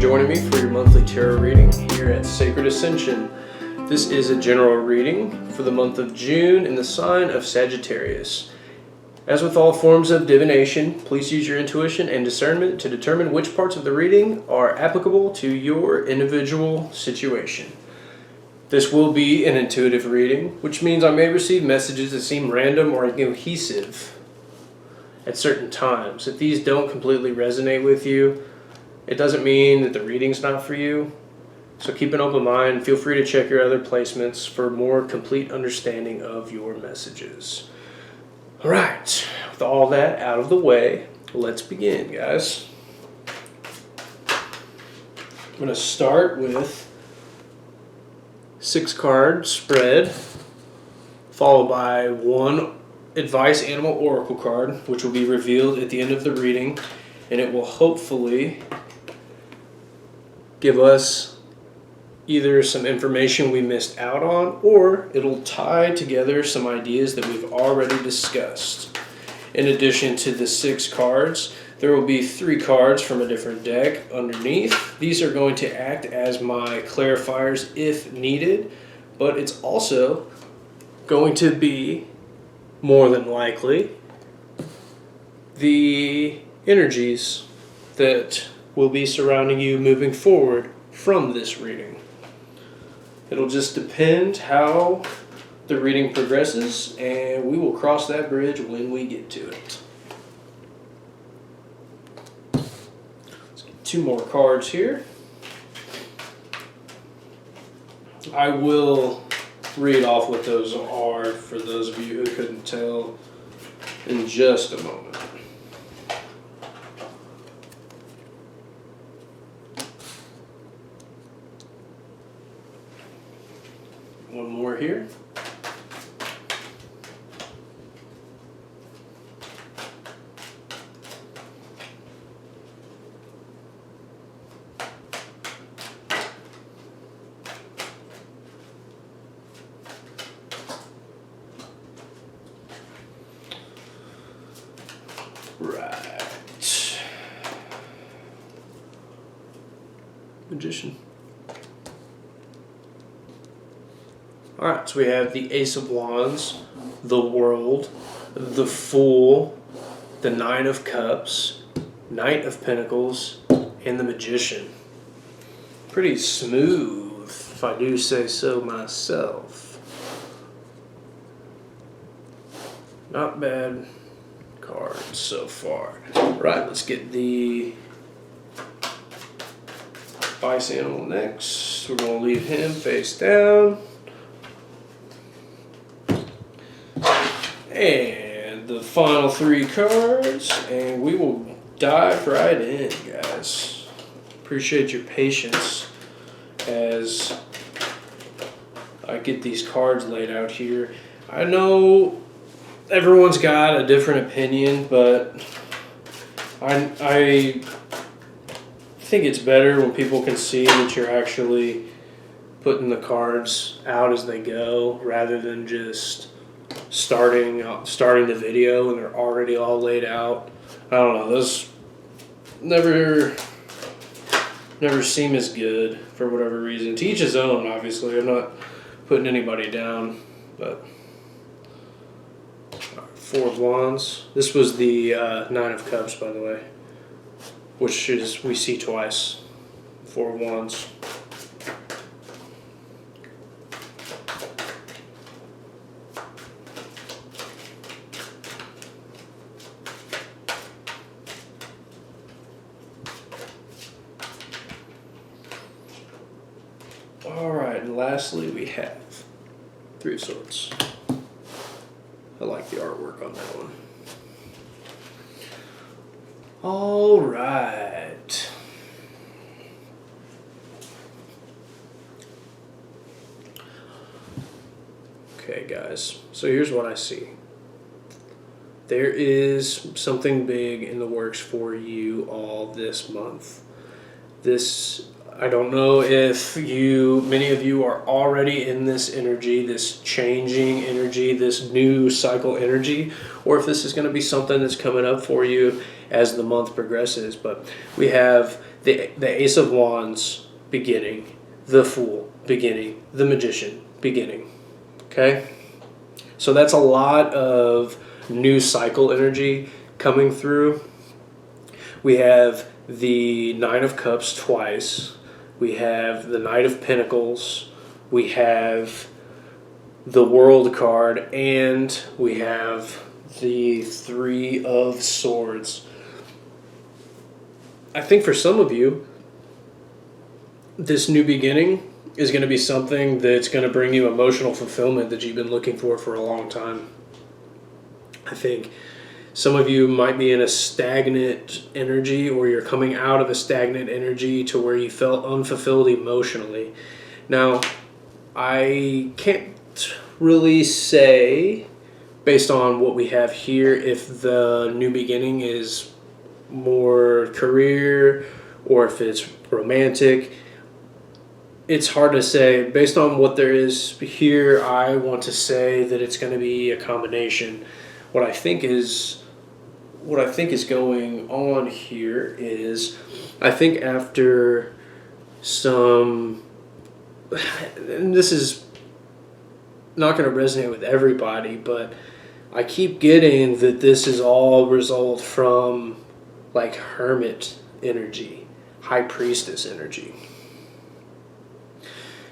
joining me for your monthly tarot reading here at Sacred Ascension. This is a general reading for the month of June in the sign of Sagittarius. As with all forms of divination, please use your intuition and discernment to determine which parts of the reading are applicable to your individual situation. This will be an intuitive reading, which means I may receive messages that seem random or cohesive at certain times. If these don't completely resonate with you, it doesn't mean that the reading's not for you. So keep an open mind. Feel free to check your other placements for more complete understanding of your messages. All right, with all that out of the way, let's begin, guys. I'm going to start with 6-card spread, followed by one advice animal oracle card, which will be revealed at the end of the reading, and it will hopefully give us either some information we missed out on, or it'll tie together some ideas that we've already discussed. In addition to the 6 cards, there will be 3 cards from a different deck underneath. These are going to act as my clarifiers if needed, but it's also going to be, more than likely, the energies that will be surrounding you moving forward from this reading. It'll just depend how the reading progresses, and we will cross that bridge when we get to it. Let's get 2 more cards here. I will read off what those are for those of you who couldn't tell in just a moment. One more here. Right. Magician. Alright, so we have the Ace of Wands, the World, the Fool, the Nine of Cups, Knight of Pentacles, and the Magician. Pretty smooth, if I do say so myself. Not bad cards so far. Right, let's get the Vice Animal next. We're going to leave him face down. And the final 3 cards, and we will dive right in, guys. Appreciate your patience as I get these cards laid out here. I know everyone's got a different opinion, but I think it's better when people can see that you're actually putting the cards out as they go, rather than just starting the video and they're already all laid out. I don't know, those never seem as good for whatever reason. To each his own, obviously. I'm not putting anybody down, but 4 of Wands. This was the 9 of Cups, by the way, which is we see twice. 4 of Wands. Alright, and lastly we have 3 of Swords. I like the artwork on that one. Alright. Okay, guys, so here's what I see. There is something big in the works for you all this month. I don't know if many of you are already in this energy, this changing energy, this new cycle energy, or if this is going to be something that's coming up for you as the month progresses. But we have the Ace of Wands, beginning. The Fool, beginning. The Magician, beginning. Okay? So that's a lot of new cycle energy coming through. We have the Nine of Cups twice. We have the Knight of Pentacles. We have the World card. And we have the Three of Swords. I think for some of you, this new beginning is going to be something that's going to bring you emotional fulfillment that you've been looking for a long time. I think some of you might be in a stagnant energy, or you're coming out of a stagnant energy to where you felt unfulfilled emotionally. Now, I can't really say, based on what we have here, if the new beginning is more career or if it's romantic. It's hard to say. Based on what there is here, I want to say that it's going to be a combination. What I think is going on here is, I think after some, and this is not going to resonate with everybody, but I keep getting that this is all result from like hermit energy, high priestess energy.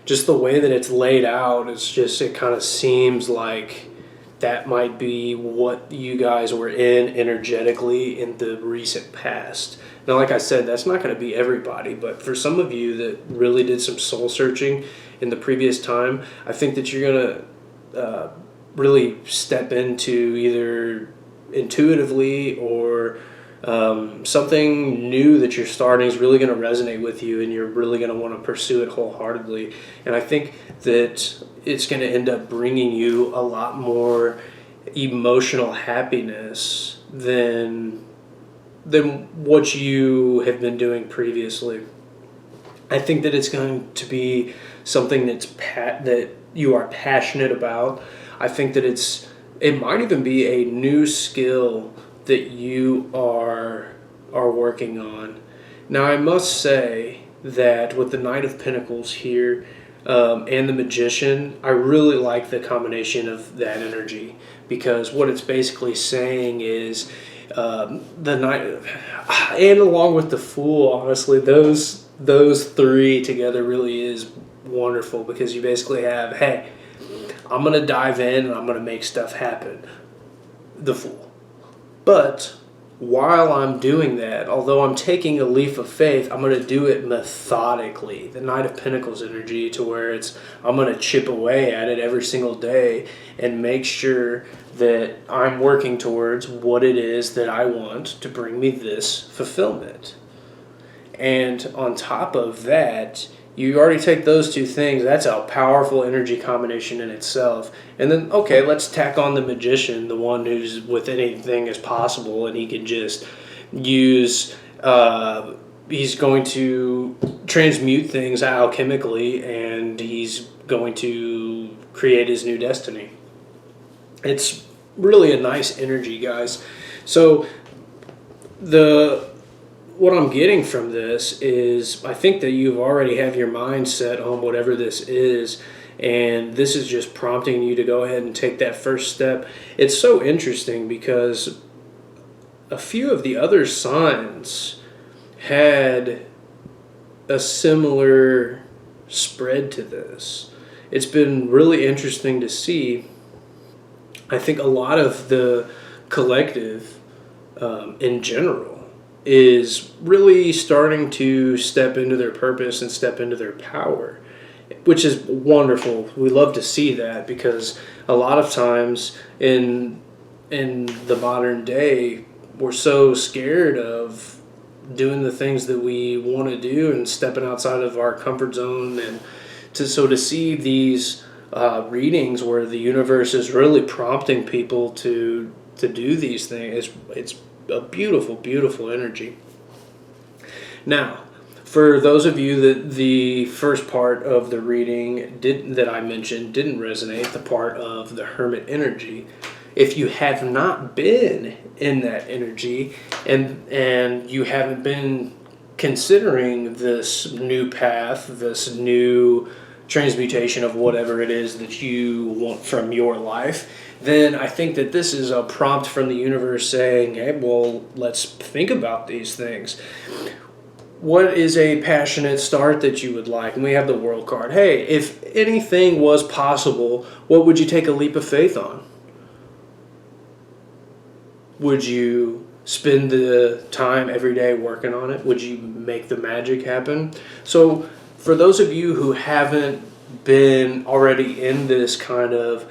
Just the way that it's laid out, it kind of seems like that might be what you guys were in energetically in the recent past. Now, like I said, that's not going to be everybody, but for some of you that really did some soul searching in the previous time, I think that you're going to really step into either intuitively or something new that you're starting is really going to resonate with you, and you're really going to want to pursue it wholeheartedly. And I think that it's going to end up bringing you a lot more emotional happiness than what you have been doing previously. I think that it's going to be something that you are passionate about. I think that it might even be a new skill that you are working on. Now, I must say that with the Knight of Pentacles here and the Magician, I really like the combination of that energy, because what it's basically saying is the Knight, and along with the Fool, honestly, those three together really is wonderful, because you basically have, hey, I'm going to dive in and I'm going to make stuff happen. The Fool. But while I'm doing that, although I'm taking a leap of faith, I'm going to do it methodically. The Knight of Pentacles energy, to where I'm going to chip away at it every single day and make sure that I'm working towards what it is that I want to bring me this fulfillment. And on top of that, you already take those two things. That's a powerful energy combination in itself. And then, okay, let's tack on the Magician, the one who's with anything is possible, and he can just use, he's going to transmute things alchemically, and he's going to create his new destiny. It's really a nice energy, guys. So what I'm getting from this is, I think that you already have your mind set on whatever this is, and this is just prompting you to go ahead and take that first step. It's so interesting because a few of the other signs had a similar spread to this. It's been really interesting to see. I think a lot of the collective in general is really starting to step into their purpose and step into their power, which is wonderful. We love to see that, because a lot of times in the modern day, we're so scared of doing the things that we want to do and stepping outside of our comfort zone. And to see these readings where the universe is really prompting people to do these things, it's a beautiful, beautiful energy. Now, for those of you that the first part of the reading that I mentioned didn't resonate, the part of the Hermit energy, if you have not been in that energy and you haven't been considering this new path, this new transmutation of whatever it is that you want from your life, then I think that this is a prompt from the universe saying, hey, well, let's think about these things. What is a passionate start that you would like? And we have the World card. Hey, if anything was possible, what would you take a leap of faith on? Would you spend the time every day working on it? Would you make the magic happen? So for those of you who haven't been already in this kind of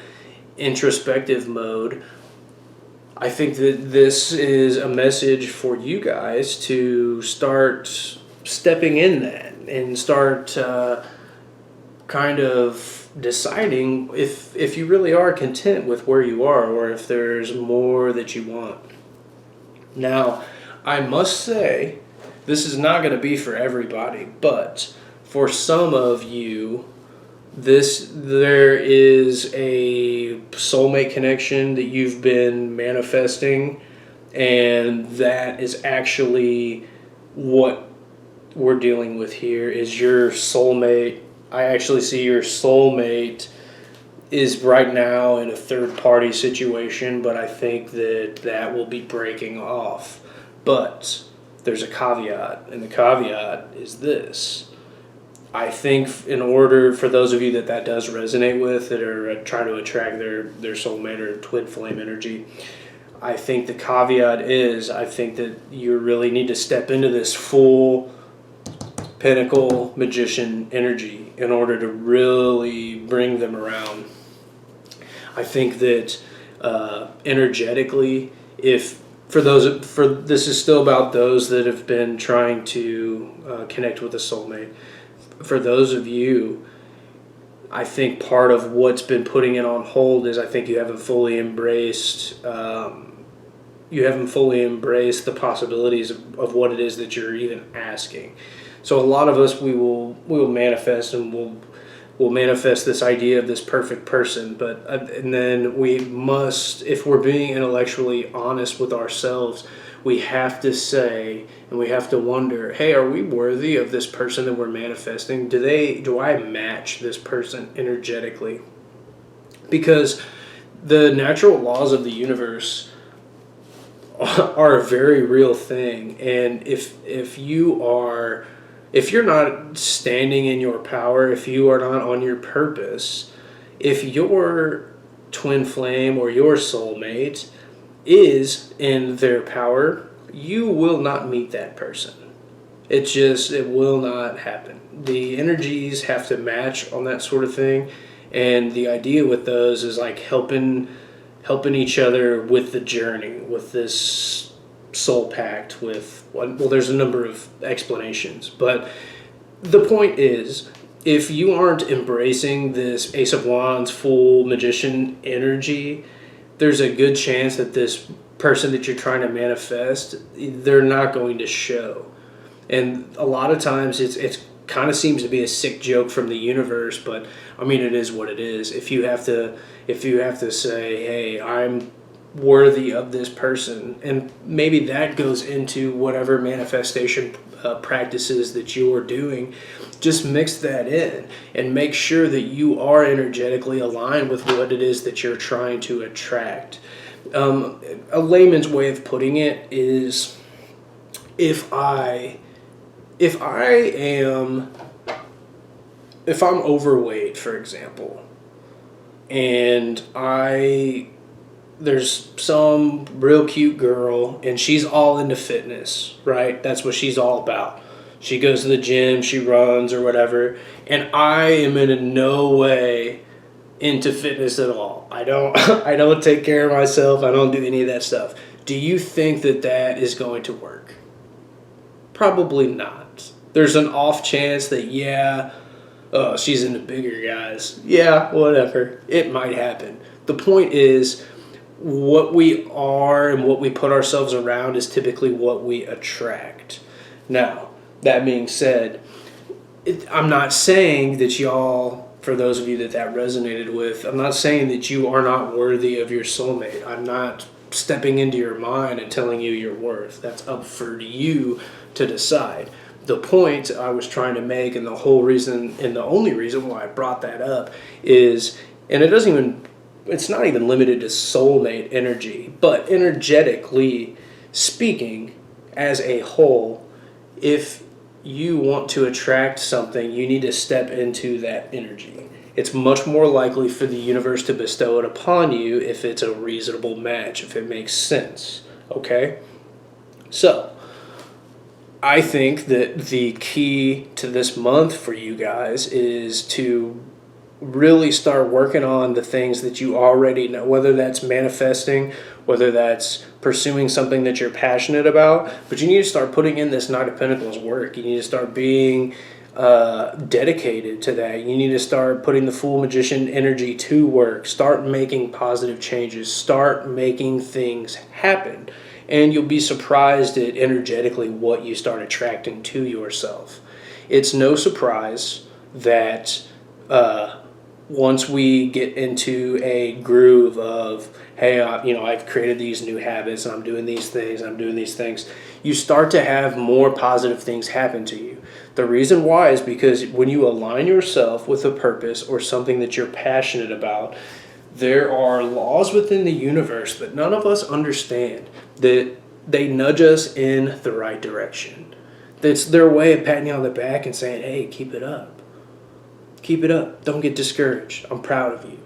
introspective mode, I think that this is a message for you guys to start stepping in that and start kind of deciding if you really are content with where you are or if there's more that you want. Now, I must say, this is not going to be for everybody, but for some of you, there is a soulmate connection that you've been manifesting, and that is actually what we're dealing with here is your soulmate. I actually see your soulmate is right now in a third-party situation, but I think that will be breaking off. But there's a caveat, and the caveat is this. I think in order for those of you that does resonate with, that are trying to attract their soulmate or twin flame energy, I think the caveat is I think that you really need to step into this full Pentacle Magician energy in order to really bring them around. I think that energetically, this is still about those that have been trying to connect with a soulmate. For those of you, I think part of what's been putting it on hold is I think you haven't fully embraced the possibilities of what it is that you're even asking. So a lot of us, we will manifest, and we'll manifest this idea of this perfect person, and then we must, if we're being intellectually honest with ourselves, we have to say, and we have to wonder, hey, are we worthy of this person that we're manifesting? Do I match this person energetically? Because the natural laws of the universe are a very real thing, and if you're not standing in your power, if you are not on your purpose, if your twin flame or your soulmate is in their power, you will not meet that person. It will not happen. The energies have to match on that sort of thing, and the idea with those is like helping each other with the journey, with this soul pact, there's a number of explanations, but the point is, if you aren't embracing this Ace of Wands full magician energy, there's a good chance that this person that you're trying to manifest, they're not going to show. And a lot of times it's kind of seems to be a sick joke from the universe, but I mean, it is what it is. If you have to say, hey, I'm worthy of this person, and maybe that goes into whatever manifestation practices that you're doing, just mix that in and make sure that you are energetically aligned with what it is that you're trying to attract. A layman's way of putting it is, if I'm overweight, for example, and there's some real cute girl and she's all into fitness, right? That's what she's all about. She goes to the gym, she runs or whatever, and I am in no way into fitness at all. I don't take care of myself. I don't do any of that stuff. Do you think that is going to work? Probably not. There's an off chance that, she's into bigger guys. Yeah, whatever. It might happen. The point is, what we are and what we put ourselves around is typically what we attract. Now, that being said, I'm not saying that y'all, for those of you that resonated with, I'm not saying that you are not worthy of your soulmate. I'm not stepping into your mind and telling you your worth. That's up for you to decide. the point I was trying to make, and the whole reason, and the only reason why I brought that up is, and it's not even limited to soulmate energy, but energetically speaking, as a whole, if you want to attract something, you need to step into that energy. It's much more likely for the universe to bestow it upon you if it's a reasonable match, if it makes sense. Okay? So, I think that the key to this month for you guys is to really start working on the things that you already know, whether that's manifesting, whether that's pursuing something that you're passionate about. But you need to start putting in this Knight of Pentacles work. You need to start being dedicated to that. You need to start putting the Fool Magician energy to work. Start making positive changes. Start making things happen. And you'll be surprised at energetically what you start attracting to yourself. It's no surprise that once we get into a groove of, hey, I've created these new habits, and I'm doing these things, you start to have more positive things happen to you. The reason why is because when you align yourself with a purpose or something that you're passionate about, there are laws within the universe that none of us understand, that they nudge us in the right direction. That's their way of patting you on the back and saying, hey, keep it up. Keep it up. Don't get discouraged. I'm proud of you.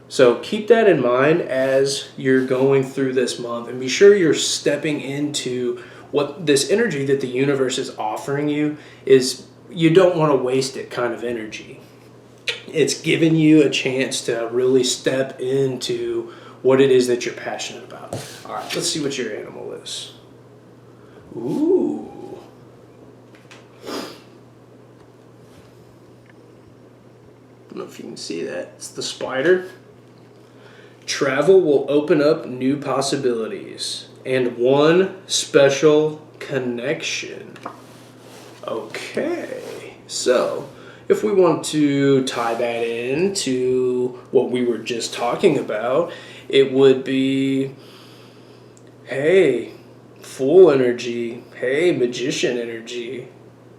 So keep that in mind as you're going through this month, and be sure you're stepping into what this energy that the universe is offering you is. You don't want to waste it kind of energy. It's giving you a chance to really step into what it is that you're passionate about. All right, let's see what your animal is. Ooh. I don't know if you can see that. It's the spider. Travel will open up new possibilities and one special connection. Okay, so if we want to tie that into what we were just talking about, it would be, hey, Fool energy, hey, Magician energy,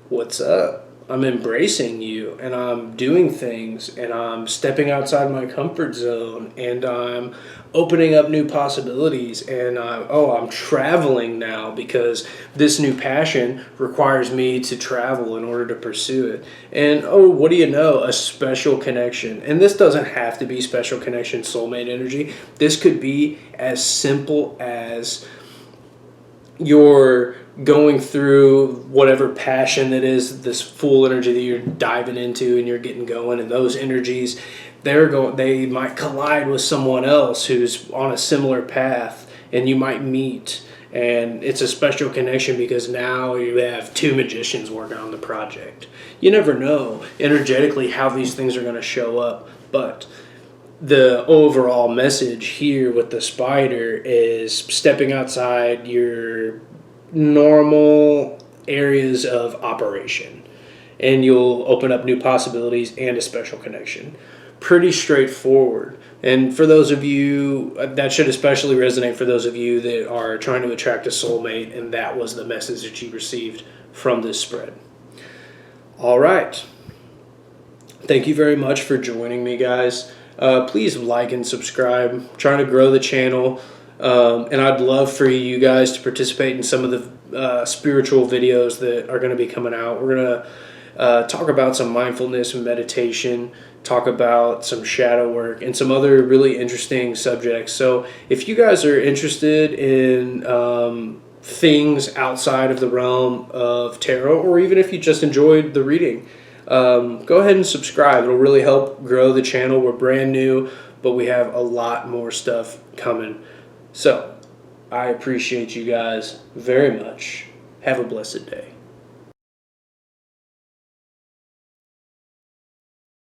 what's up? I'm embracing you, and I'm doing things, and I'm stepping outside my comfort zone, and I'm opening up new possibilities, and I'm traveling now because this new passion requires me to travel in order to pursue it. And what do you know? A special connection. And this doesn't have to be special connection, soulmate energy. This could be as simple as you're going through whatever passion that is, this Fool energy that you're diving into and you're getting going, and those energies, they might collide with someone else who's on a similar path, and you might meet, and it's a special connection because now you have two magicians working on the project. You never know energetically how these things are going to show up, but the overall message here with the spider is stepping outside your normal areas of operation, and you'll open up new possibilities and a special connection. Pretty straightforward. And for those of you, that should especially resonate for those of you that are trying to attract a soulmate, and that was the message that you received from this spread. All right. Thank you very much for joining me, guys. Please like and subscribe. I'm trying to grow the channel, and I'd love for you guys to participate in some of the spiritual videos that are going to be coming out. We're going to talk about some mindfulness and meditation, talk about some shadow work, and some other really interesting subjects. So if you guys are interested in things outside of the realm of tarot, or even if you just enjoyed the reading, go ahead and subscribe. It'll really help grow the channel. We're brand new, but we have a lot more stuff coming. So I appreciate you guys very much. Have a blessed day.